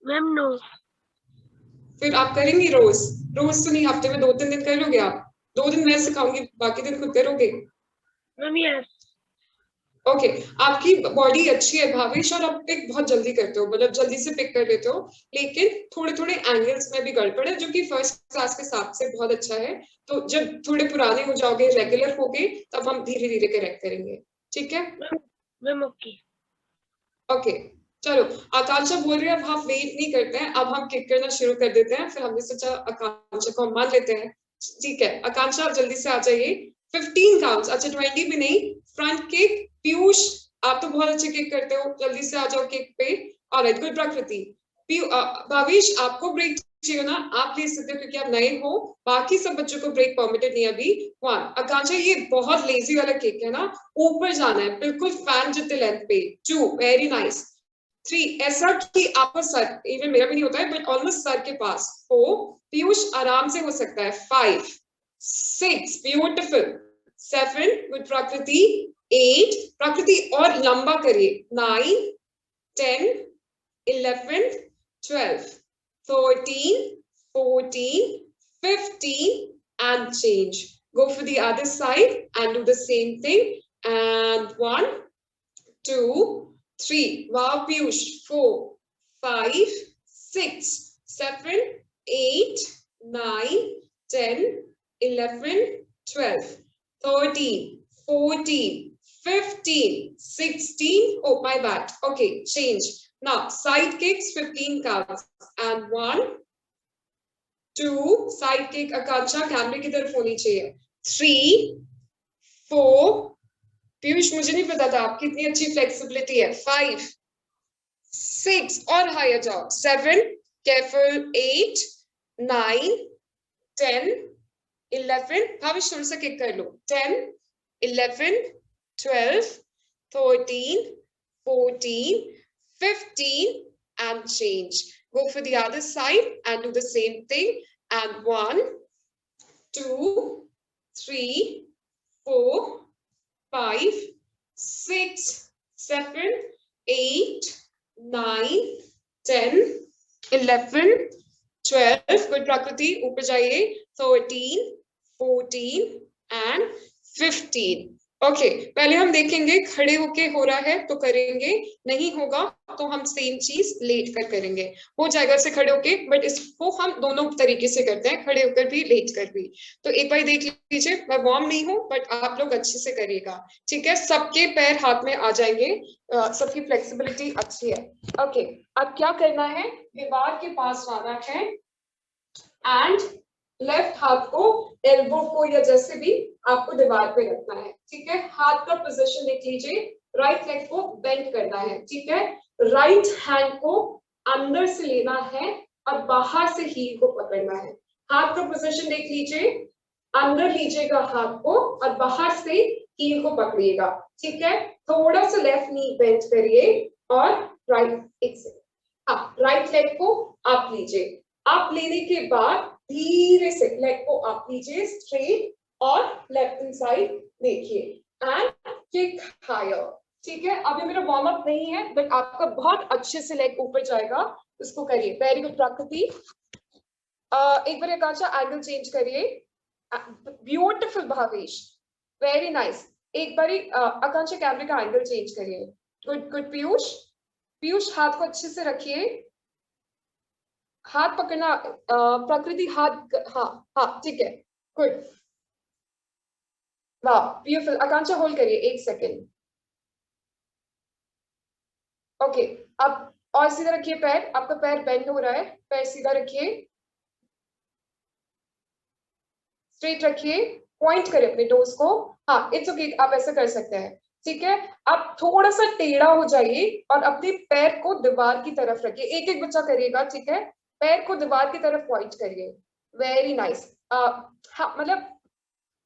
Ma'am no. फिर आप करेंगी रोज? रोज तो नहीं, हफ्ते में 2-3 दिन कर लोगे आप? 2 दिन मैं सिखाऊंगी, बाकी दिन खुद करोगे? Ma'am yes. ओके, आपकी बॉडी अच्छी है भावेश, और आप पिक बहुत जल्दी करते हो, मतलब जल्दी से पिक कर लेते हो, लेकिन थोड़े थोड़े एंगल्स में भी गड़बड़ है, जो कि फर्स्ट क्लास के हिसाब से बहुत अच्छा है। तो जब थोड़े पुराने हो जाओगे, रेगुलर होगे, तब हम धीरे धीरे करेक्ट करेंगे, ठीक है? Ma'am okay. ओके, चलो। आकांक्षा बोल रही है अब हम वेट नहीं करते हैं, अब हम किक करना शुरू कर देते हैं। फिर हमने सोचा आकांक्षा को हम मान लेते हैं, ठीक है? आकांक्षा आप जल्दी से आ जाइए, 15 काउंट्स, अच्छा 20 भी नहीं, फ्रंट किक। पीयूष, आप तो बहुत अच्छे किक करते हो, जल्दी से आ जाओ किक पे। ऑलराइट, गुड प्रकृति। भावेश, आपको ब्रेक चाहिए ना, आप ले सकते हो क्योंकि आप नए हो, बाकी सब बच्चों को ब्रेक परमिटेड नहीं अभी। 1, आकांक्षा ये बहुत लेजी वाला किक है ना, ऊपर जाना है बिल्कुल फैन जितने लेंथ पे। 2, वेरी नाइस। 3, ऐसा कि आपका सर, इवन मेरा भी नहीं होता है, बट ऑलमोस्ट सर के पास। 4, पीयूष आराम से हो सकता है। 5, 6, ब्यूटिफुल। 7, गुड प्रकृति। 8, प्रकृति और लंबा करिए। 9, 10, 11, 12, 13, 14, 15, and change. Go for the other side and do the same thing. And 1, 2, 3. Wow, Piyush. 4, 5, 6, 7, 8, 9, 10, 11, 12, 13, 14, 15, 16. Oh, my bad. Okay, change. Now, side kicks, 15 counts. And 1, 2, side kick, Akanksha, कैमरे की तरफ होनी चाहिए। 3, 4, पीयूष मुझे नहीं पता था आपकी इतनी अच्छी फ्लेक्सिबिलिटी है। 5, 6, और हायर जाओ। 7, केयरफुल। 8, 9, 10, 11, भावेश थोड़ा सा किक कर लो। 10, 11, 12, 13, 14, 15, and change. Go for the other side and do the same thing. And 1, 2, 3, 4, 5, 6, 7, 8, 9, 10, 11, 12. Good Prakriti, ऊपर जाइए। 13, 14, and 15. ओके, पहले हम देखेंगे खड़े होके हो रहा है तो करेंगे, नहीं होगा तो हम सेम चीज लेट कर करेंगे। हो जाएगा से खड़े होके, बट इसको हम दोनों तरीके से करते हैं, खड़े होकर भी, लेट कर भी। तो एक बार देख लीजिए, मैं वार्म नहीं हूँ, बट आप लोग अच्छे से करिएगा, ठीक है? सबके पैर हाथ में आ जाएंगे, सबकी फ्लेक्सिबिलिटी अच्छी है। ओके, अब क्या करना है, दीवार के पास आना है एंड लेफ्ट हाथ को, एल्बो को या जैसे भी आपको दीवार पे रखना है, ठीक है? हाथ का पोजीशन देख लीजिए, राइट लेग को बेंड करना है, ठीक है? राइट हैंड को अंदर से लेना है और बाहर से हील को पकड़ना है। हाथ का पोजीशन देख लीजिए, अंदर लीजिएगा हाथ को और बाहर से हील को पकड़िएगा, ठीक है? थोड़ा सा लेफ्ट नी बेंड करिए और राइट, एक से राइट लेग को आप लीजिए। आप लेने के बाद धीरे से लेग को आप लीजिए स्ट्रेट और लेफ्ट हैंड साइड देखिए एंड किक हायर, ठीक है? अभी मेरा वार्म अप नहीं है, बट आपका बहुत अच्छे से लेग ऊपर जाएगा, उसको करिए। वेरी गुड प्रकृति। एक बार आकांक्षा एंगल चेंज करिए। Beautiful Bhavesh, very nice. एक बार आकांक्षा कैमरे का एंगल चेंज करिए। गुड गुड पीयूष, पीयूष हाथ को अच्छे से रखिए, हाथ पकड़ना, प्रकृति हाथ, हाँ हाँ ठीक है, गुड, वाह ब्यूटीफुल। आकांक्षा होल्ड करिए 1 सेकेंड। ओके, अब और सीधा रखिए पैर, आपका पैर बेंड हो रहा है, पैर सीधा रखिए, स्ट्रेट रखिए, पॉइंट करें अपने टोज को। हाँ इट्स ओके, आप ऐसा कर सकते हैं, ठीक है। आप थोड़ा सा टेढ़ा हो जाइए और अपने पैर को दीवार की तरफ रखिए, एक एक बच्चा करिएगा, ठीक है। पैर को दीवार की तरफ पॉइंट करिए, वेरी नाइस। हाँ मतलब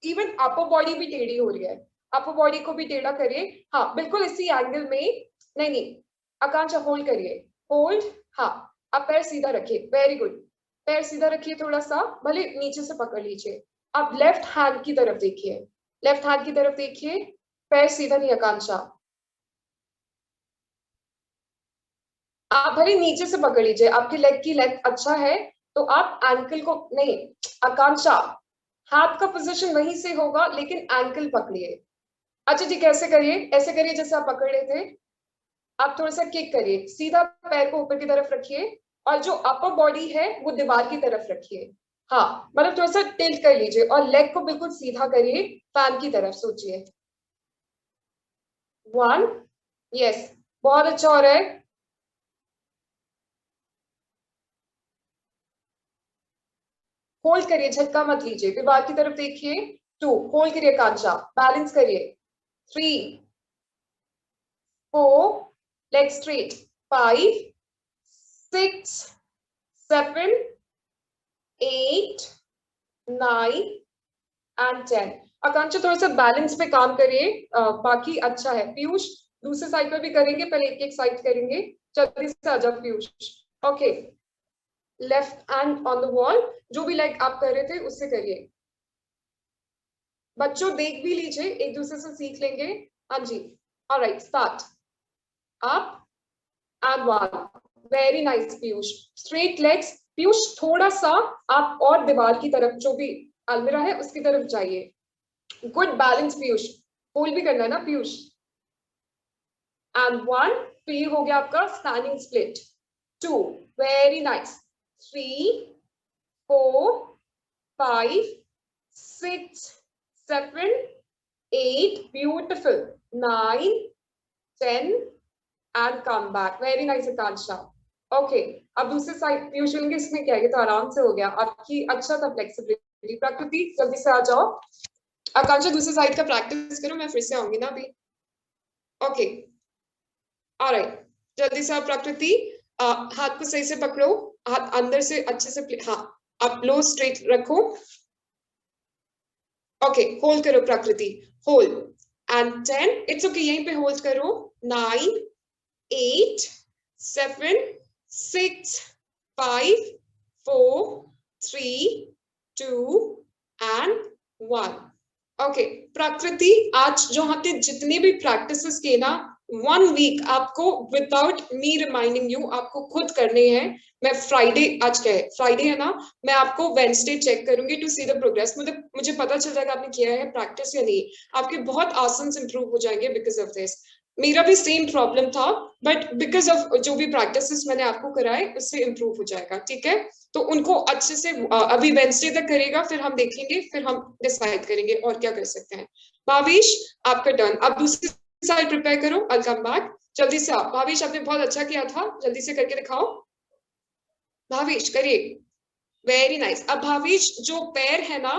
इवन अपर बॉडी भी टेढ़ी हो रही है, अपर बॉडी को भी टेढ़ा करिए। हाँ बिल्कुल इसी एंगल में, नहीं नहीं आकांक्षा होल्ड करिए, होल्ड। हाँ आप पैर सीधा रखिए, वेरी गुड, पैर सीधा रखिए, थोड़ा सा भले नीचे से पकड़ लीजिए। आप लेफ्ट हैंड की तरफ देखिए, लेफ्ट हैंड की तरफ देखिए, पैर सीधा नहीं आकांक्षा, आप भले नीचे से पकड़ लीजिए, आपके लेग की लेंथ अच्छा है तो आप एंकल को नहीं, आकांक्षा हाथ का पोजीशन वहीं से होगा लेकिन एंकल पकड़िए। अच्छा जी कैसे करिए, ऐसे करिए जैसे आप पकड़ रहे थे, आप थोड़ा सा किक करिए, सीधा पैर को ऊपर की तरफ रखिए और जो अपर बॉडी है वो दीवार की तरफ रखिए। हाँ मतलब थोड़ा सा टिल्ट कर लीजिए और लेग को बिल्कुल सीधा करिए, फैन की तरफ सोचिए। 1, यस बहुत अच्छा हो रहा है। होल्ड करिए, झटका मत लीजिए, दीवार की तरफ देखिए। 2, होल्ड करिए कांचा, बैलेंस करिए। 3, 4, लेग स्ट्रेट। 5, 6, 7, 8, 9 एंड 10। आकांक्षा थोड़ा सा बैलेंस पे काम करिए, बाकी अच्छा है। पीयूष दूसरे साइड पर भी करेंगे, पहले एक एक साइड करेंगे, जल्दी से आ जाओ Piyush. Okay left hand on the wall, जो भी लेग आप कर रहे थे उससे करिए। बच्चों देख भी लीजिए, एक दूसरे से सीख लेंगे। हाँ जी, alright start. Up and 1, very nice Piyush, straight legs. Piyush थोड़ा सा आप और दीवार की तरफ, जो भी अलमीरा है उसकी तरफ जाइए। गुड बैलेंस पीयूष, होल्ड भी करना है ना पीयूष। एंड 1, तो ये हो गया आपका standing split. 2, very nice. 3, 4, 5, 6, 7, 8, beautiful. 9, 10 and come back. Very nice Akanksha. Okay अब दूसरे साइड पीयूष लेंगे, इसमें क्या है, तो आराम से हो गया आपकी, अच्छा था फ्लेक्सिबिलिटी। प्रकृति जल्दी से आ जाओ। आकांक्षा दूसरे साइड का प्रैक्टिस करो, मैं फिर से आऊंगी ना अभी। ओके ऑलराइट, जल्दी से आप प्रकृति, हाथ को सही से पकड़ो, हाथ अंदर से अच्छे से, हाँ आप लो स्ट्रेट रखो। ओके होल्ड करो प्रकृति, होल्ड एंड 10, इट्स ओके यहीं पे होल्ड करो। 9, 8, 7, 6, 5, 4, 3, 2 and 1। ओके प्रकृति आज जो हमने जितने भी प्रैक्टिसेस किए ना, 1 वीक आपको विदाउट मी रिमाइंडिंग यू आपको खुद करने हैं। मैं फ्राइडे, आज क्या है, फ्राइडे है ना, मैं आपको वेडनेसडे चेक करूंगी टू सी द प्रोग्रेस, मतलब मुझे पता चल जाएगा आपने किया है प्रैक्टिस या नहीं। आपके बहुत आसन्स इंप्रूव हो जाएंगे बिकॉज ऑफ दिस। मेरा भी सेम प्रॉब्लम था बट बिकॉज ऑफ जो भी प्रैक्टिसेस मैंने आपको कराए उससे इंप्रूव हो जाएगा, ठीक है। तो उनको अच्छे से अभी वेडनेसडे तक करेगा, फिर हम देखेंगे, फिर हम डिसाइड करेंगे और क्या कर सकते हैं। भावेश आपका टर्न, आप दूसरी साइड प्रिपेयर करो, आई कम बैक। जल्दी से आप भावेश, आपने बहुत अच्छा किया था, जल्दी से करके दिखाओ। भावेश करिए, वेरी नाइस। अब भावेश जो पैर है ना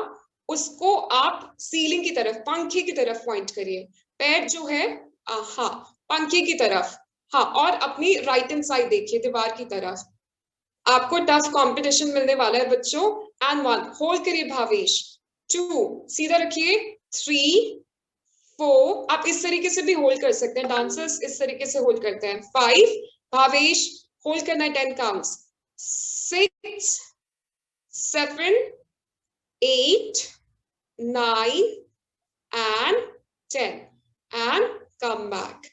उसको आप सीलिंग की तरफ, पंखे की तरफ पॉइंट करिए। पैर जो है हाँ पंखे की तरफ, हाँ और अपनी राइट हैंड साइड देखिए दीवार की तरफ। आपको टफ कंपटीशन मिलने वाला है बच्चों। एंड 1 होल्ड करिए भावेश। 2 सीधा रखिए। 3, 4 आप इस तरीके से भी होल्ड कर सकते हैं, डांसर्स इस तरीके से होल्ड करते हैं। 5 भावेश होल्ड करना है, 10 counts. 6, 7, 8, 9 and 10 and come back.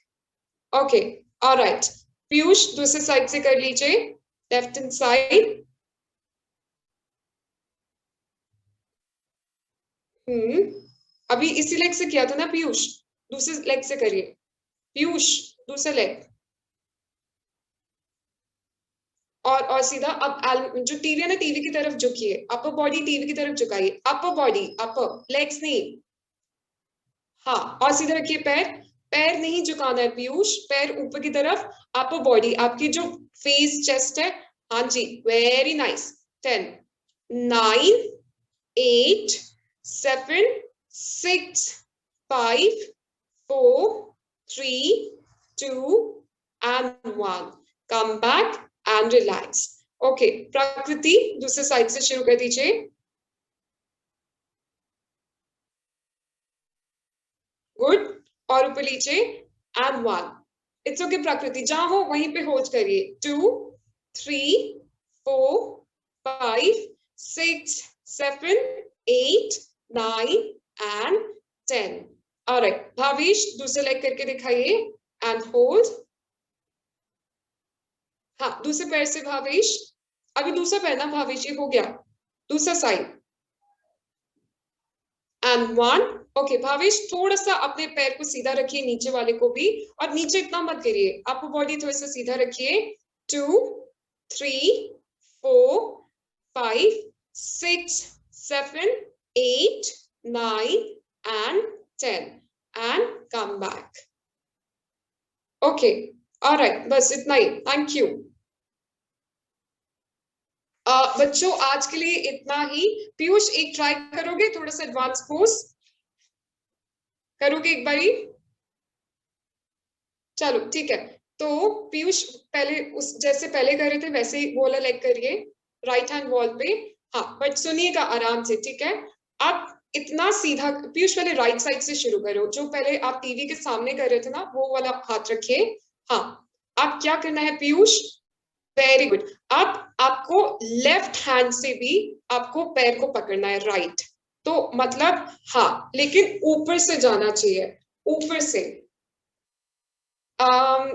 Okay, all right. Piyush दूसरे साइड से कर लीजिए, लेफ्ट हैंड साइड। अभी इसी लेग से किया था ना पीयूष, दूसरे लेग से करिए। पीयूष दूसरे लेग और सीधा। अब जो टीवी है ना, टीवी की तरफ झुकिए, अपर बॉडी टीवी की तरफ झुकाइए, अपर बॉडी, अपर लेग्स नहीं। हाँ और सीधा रखिए पैर, पैर नहीं झुकाना है पीयूष, पैर ऊपर की तरफ, अपर बॉडी, आपकी जो फेस चेस्ट है, हाँ जी, very nice. 10 9 8 7 6 5 4 3 2 and 1. Come back and relax. Okay, प्रकृति दूसरे साइड से शुरू कर दीजिए। गुड, और ऊपर लीजिए एंड 1. इट्स ओके प्रकृति, जहां हो वहीं पे होल्ड करिए। 2 3 4 5 6 7 8 9 and 10. ऑलराइट, भावेश दूसरे लेग करके दिखाइए एंड होल्ड। हाँ, दूसरे पैर से भावेश, अभी दूसरा पैर ना भावेश, ये हो गया दूसरा साइड एंड 1. ओके भावेश, थोड़ा सा अपने पैर को सीधा रखिए, नीचे वाले को भी, और नीचे इतना मत करिए, आपको बॉडी थोड़ा सा सीधा रखिए। 2 3 4 5 6 7 8 9 and 10 and come back. Okay, alright, बस इतना ही, थैंक यू। बच्चों आज के लिए इतना ही। पीयूष एक ट्राई करोगे, थोड़ा सा एडवांस पोज करोगे एक बारी? चलो ठीक है, तो पीयूष पहले उस जैसे पहले कर रहे थे वैसे ही वो वाला लेग करिए, राइट हैंड वॉल पे। हाँ, बट सुनिएगा आराम से, ठीक है? आप इतना सीधा, पीयूष पहले राइट साइड से शुरू करो, जो पहले आप टीवी के सामने कर रहे थे ना, वो वाला हाथ रखिए। हाँ, आप क्या करना है पीयूष? Very good. अब आपको लेफ्ट हैंड से भी आपको पैर को पकड़ना है, राइट। तो मतलब हाँ, लेकिन ऊपर से जाना चाहिए, ऊपर से।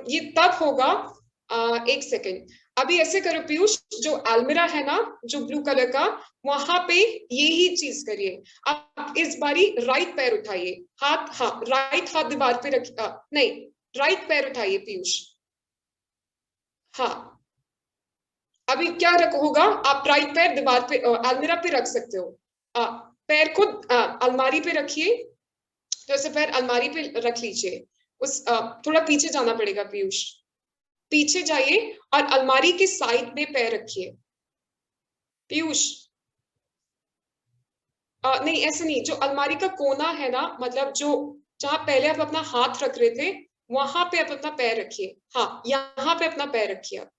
ये तब होगा, एक सेकेंड, अभी ऐसे करो पीयूष, जो अलमीरा है ना, जो ब्लू कलर का, वहां पे यही चीज करिए। आप इस बारी राइट पैर उठाइए, हाथ, हाँ, राइट हाथ दीवार पे रखिए, नहीं, राइट पैर उठाइए पीयूष। हाँ, अभी क्या होगा, आप राइट पैर दीवार पे, अलमीरा पे रख सकते हो। पैर को अलमारी पे रखिए, जैसे पैर अलमारी पे रख लीजिए। उस थोड़ा पीछे जाना पड़ेगा पीयूष, पीछे जाइए और अलमारी के साइड में पैर रखिए पीयूष। नहीं ऐसे नहीं, जो अलमारी का कोना है ना, मतलब जो जहां पहले आप अपना हाथ रख रहे थे, वहां पे आप अपना पैर रखिए। हाँ, यहाँ पे अपना पैर रखिए आप।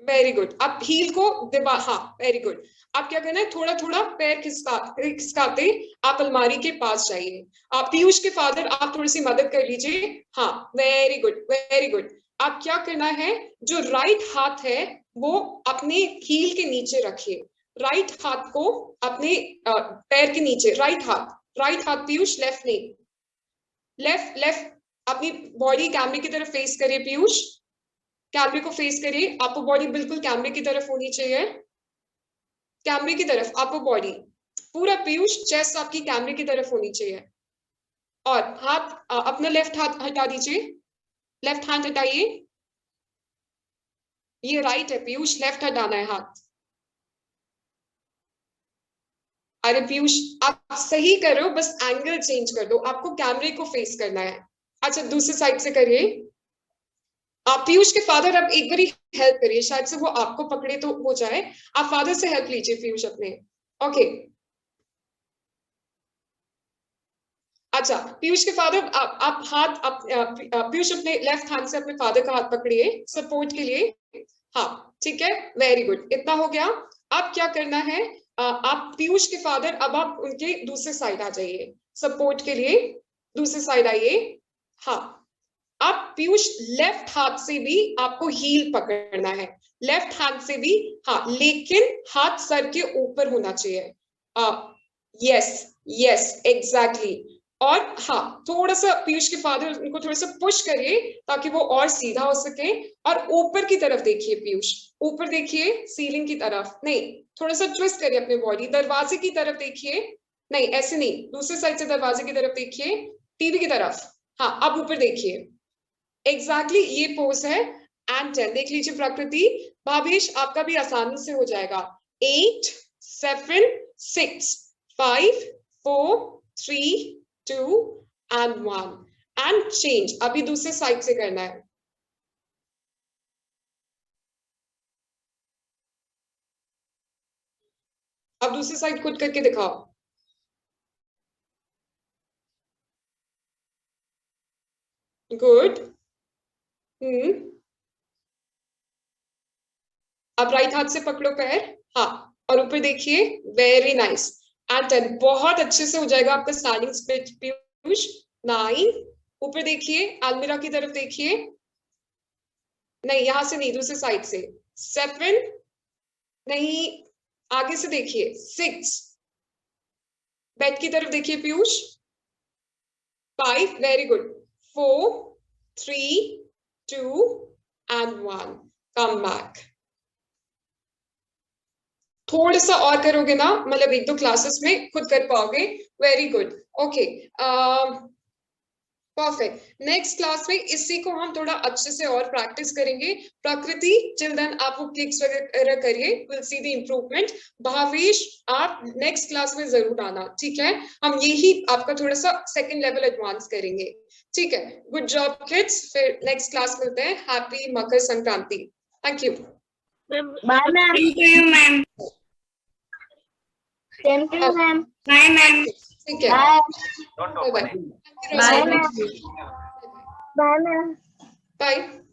Very good. आप हील को दीवार, हाँ वेरी गुड। आप क्या करना है, थोड़ा थोड़ा पैर खिसकाते आप अलमारी के पास जाइए। आप पीयूष के फादर, आप थोड़ी सी मदद कर लीजिए। हाँ, वेरी गुड, वेरी गुड। आप क्या करना है, जो राइट हाथ है वो अपने हील के नीचे रखिए, राइट हाथ को अपने पैर के नीचे, राइट हाथ पीयूष, लेफ्ट नहीं, लेफ्ट लेफ्ट। अपनी बॉडी कैमरे की तरफ फेस करिए पीयूष, कैमरे को फेस करिए, आपको बॉडी बिल्कुल कैमरे की तरफ होनी चाहिए, कैमरे की तरफ आपको बॉडी पूरा पीयूष, चेस्ट आपकी कैमरे की तरफ होनी चाहिए। और हाथ, अपना लेफ्ट हाथ हटा दीजिए, लेफ्ट हैंड हटाइए, ये राइट है पीयूष, लेफ्ट हटाना है हाथ। अरे पीयूष आप सही कर रहे हो, बस एंगल चेंज कर दो, आपको कैमरे को फेस करना है। अच्छा दूसरी साइड से करिए। आप पीयूष के फादर अब एक बारी हेल्प करिए, शायद से वो आपको पकड़े तो हो जाए, आप फादर से हेल्प लीजिए पीयूष अपने। ओके, अच्छा पीयूष के फादर, आप हाथ, पीयूष अपने लेफ्ट हैंड से अपने फादर का हाथ पकड़िए सपोर्ट के लिए। हाँ ठीक है, वेरी गुड, इतना हो गया। अब क्या करना है, आप पीयूष के फादर, अब आप उनके दूसरे साइड आ जाइए सपोर्ट के लिए, दूसरे साइड आइए। हाँ, आप पीयूष लेफ्ट हाथ से भी आपको हील पकड़ना है, लेफ्ट हैंड से भी। हाँ, लेकिन हाथ सर के ऊपर होना चाहिए। Yes yes exactly. और हाँ, थोड़ा सा पीयूष के फादर उनको थोड़ा सा पुश करिए ताकि वो और सीधा हो सके। और ऊपर की तरफ देखिए पीयूष, ऊपर देखिए, सीलिंग की तरफ नहीं, थोड़ा सा ट्विस्ट करिए अपने बॉडी, दरवाजे की तरफ देखिए, नहीं ऐसे नहीं, दूसरे साइड से दरवाजे की तरफ देखिए, टीवी की तरफ। हाँ, अब ऊपर देखिए, एग्जैक्टली ये पोज है। एंड 10 देख लीजिए प्रकृति, भावेश आपका भी आसानी से हो जाएगा। 8 7 6 5 4 3 2 and 1 and change. अभी दूसरे साइड से करना है. अब दूसरी साइड खुद करके दिखाओ. गुड. अब राइट हाथ से पकड़ो पैर. हाँ, और ऊपर देखिए. Very nice. एंड 10. बहुत अच्छे से हो जाएगा आपका स्टैंडिंग स्प्लिट पीयूष. 9. ऊपर देखिए, अलमीरा की तरफ देखिए. नहीं, यहां से नहीं, दूसरे साइड से. 7. नहीं, आगे से देखिए. 6. बेड की तरफ देखिए Piyush. 5. Very good. 4 3 2 and 1. Come back. थोड़ा सा और करोगे ना, मतलब 1-2 क्लासेस में खुद कर पाओगे. Very good. Okay, perfect. Next class में इसी को हम थोड़ा अच्छे से और प्रैक्टिस करेंगे. प्रकृति, टिल देन आप वो क्लिक्स वगैरह करिए. Will see the improvement. Bhavesh, आप नेक्स्ट क्लास में जरूर आना, ठीक है. हम यही आपका थोड़ा सा सेकंड लेवल एडवांस करेंगे, ठीक है. Good job kids. फिर नेक्स्ट क्लास मिलते हैं. Happy Makar Sankranti. Thank you. Ma'am bye ma'am. Thank you ma'am. Thank you ma'am. Bye ma'am. ठीक है. Bye bye. Bye ma'am. Bye ma'am. Bye.